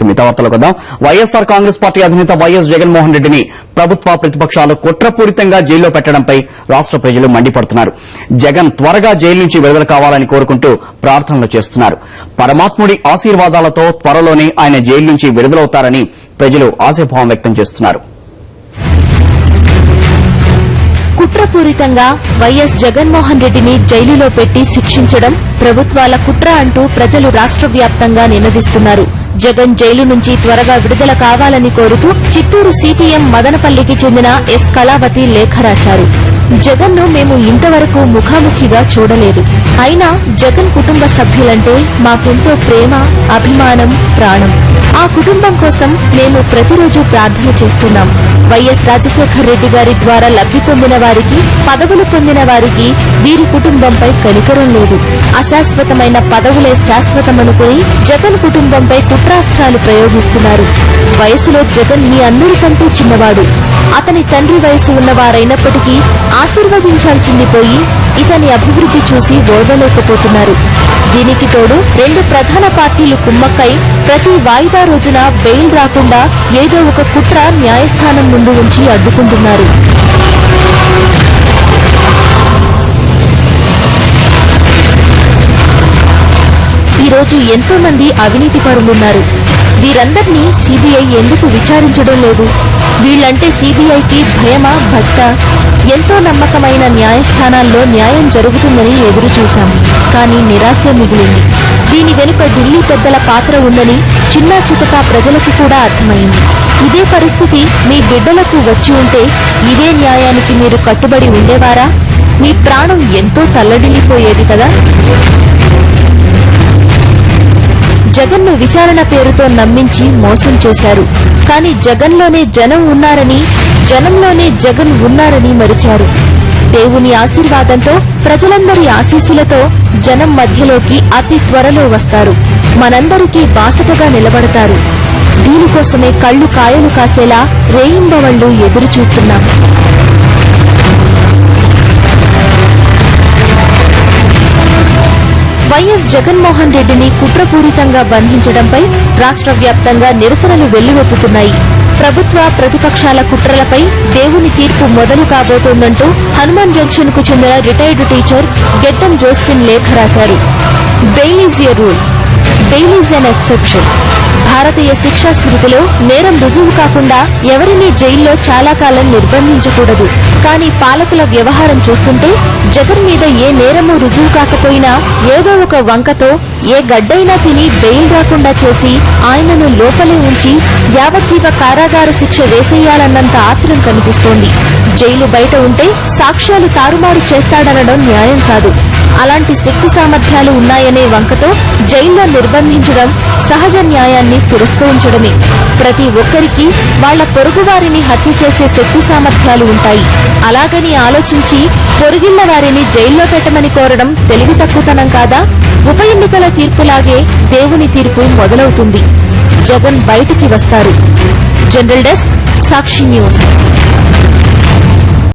మిగతా వార్తలకు వద్దాం. వైఎస్సార్ కాంగ్రెస్ పార్టీ అధినేత వైఎస్ జగన్మోహన్ రెడ్డిని ప్రభుత్వ ప్రతిపక్షాలు కుట్రపూరితంగా జైల్లో పెట్టడంపై రాష్ట ప్రజలు మండిపడుతున్నారు. జగన్ త్వరగా జైలు నుంచి విడుదల కావాలని కోరుకుంటూ ప్రార్థనలు చేస్తున్నారు. పరమాత్ముడి ఆశీర్వాదాలతో త్వరలోనే ఆయన జైలు నుంచి విడుదలవుతారని ప్రజలు ఆశాభావం వ్యక్తం చేస్తున్నారు. కుట్రపూరితంగా వైఎస్ జగన్మోహన్ రెడ్డిని జైలులో పెట్టి శిక్షించడం ప్రభుత్వాల కుట్ర అంటూ ప్రజలు రాష్ట్ర వ్యాప్తంగా నినదిస్తున్నారు. జగన్ జైలు నుంచి త్వరగా విడుదల కావాలని కోరుతూ చిత్తూరు సీపీఎం మదనపల్లికి చెందిన ఎస్ కళావతి లేఖ రాశారు. జగన్ ను మేము ఇంతవరకు ముఖాముఖిగా చూడలేదు. అయినా జగన్ కుటుంబ సభ్యులంటే మాకెంతో ప్రేమ, అభిమానం, ప్రాణం. ఆ కుటుంబం కోసం మేము ప్రతిరోజు ప్రార్థన చేస్తున్నాం. వైఎస్ రాజశేఖర్ రెడ్డి గారి ద్వారా లబ్ది పొందిన వారికి, పదవులు పొందిన వారికి వీరి కుటుంబంపై కనికరం లేదు. అశాశ్వతమైన పదవులే శాశ్వతమనుకుని జగన్ కుటుంబంపై కుట్రాస్త్రాలు ప్రయోగిస్తున్నారు. వయసులో జగన్ మీ అందరికంటే చిన్నవాడు. అతని తండ్రి వయసు ఉన్నవారైనప్పటికీ ఆశీర్వదించాల్సింది పోయి ఇతని అభివృద్ది చూసి ఓర్వలేకపోతున్నారు. దీనికి తోడు 2 ప్రధాన పార్టీలు కుమ్మక్కై ప్రతి వాయిదా రోజున బెయిల్ రాకుండా ఏదో ఒక కుట్ర న్యాయస్థానం ముందు ఉంచి అడ్డుకుంటున్నారు. ఈ రోజు ఎంతో మంది అవినీతి పరులున్నారు. వీరందరినీ సీబీఐ ఎందుకు విచారించడం లేదు? వీళ్లంటే సీబీఐకి భయమా, భక్త? ఎంతో నమ్మకమైన న్యాయస్థానాల్లో న్యాయం జరుగుతుందని ఎదురు చూశాం. కానీ నిరాశ మిగిలింది. దీని వెనుక ఢిల్లీ పెద్దల పాత్ర ఉందని చిన్నా చితకా ప్రజలకు కూడా అర్థమైంది. ఇదే పరిస్థితి మీ బిడ్డలకు వచ్చి ఉంటే ఇదే న్యాయానికి మీరు కట్టుబడి ఉండేవారా? మీ ప్రాణం ఎంతో తల్లడిల్లిపోయేది కదా. జగన్ను విచారణ పేరుతో నమ్మించి మోసం చేశారు. కానీ జగన్లోనే జనం ఉన్నారని, జనంలోనే జగన్ ఉన్నారని మరిచారు. దేవుని ఆశీర్వాదంతో, ప్రజలందరి ఆశీస్సులతో జనం మధ్యలోకి అతి త్వరలో వస్తారు. మనందరికీ బాసటగా నిలబడతారు. దీనికోసమే కళ్లు కాయలు కాసేలా రేయింబవళ్లు ఎదురు చూస్తున్నాం. వైఎస్ జగన్మోహన్ రెడ్డిని కుట్రపూరితంగా బంధించడంపై రాష్ట్ర వ్యాప్తంగా నిరసనలు వెల్లువెత్తుతున్నాయి. ప్రభుత్వ ప్రతిపక్షాల కుట్రలపై దేవుని తీర్పు మొదలు కాబోతోందంటూ హనుమాన్ జంక్షన్ కు చెందిన రిటైర్డ్ టీచర్ గెట్టం జోస్ఫిన్ లేఖ రాశారు. Bail is a rule, bail is an exception. భారతీయ శిక్షా స్మృతిలో నేరం రుజువు కాకుండా ఎవరినీ జైల్లో చాలా కాలం నిర్బంధించకూడదు. కానీ పాలకుల వ్యవహారం చూస్తుంటే జగన్ మీద ఏ నేరమూ రుజువు కాకపోయినా ఏదో ఒక వంకతో ఏ గడ్డైనా తిని బెయిల్ రాకుండా చేసి ఆయనను లోపలే ఉంచి యావజ్జీవ కారాగార శిక్ష వేసేయాలన్నంత ఆత్రం కనిపిస్తోంది. జైలు బయట ఉంటే సాక్ష్యాలు తారుమారు చేస్తాడనడం న్యాయం కాదు. అలాంటి శక్తి సామర్థ్యాలు ఉన్నాయనే వంకతో జైల్లో నిర్బంధించడం సహజ న్యాయాన్ని తిరస్కరించడమే. ప్రతి ఒక్కరికి వాళ్ల పొరుగువారిని హత్య చేసే శక్తి సామర్థ్యాలు ఉంటాయి. అలాగని ఆలోచించి పొరుగిళ్ల వారిని జైల్లో పెట్టమని కోరడం తెలివి తక్కువతనం కాదా? ఉప ఎన్నికల తీర్పులాగే దేవుని తీర్పు మొదలవుతుంది. జగన్ బయటికి వస్తారు. జనరల్ డెస్క్, సాక్షి న్యూస్.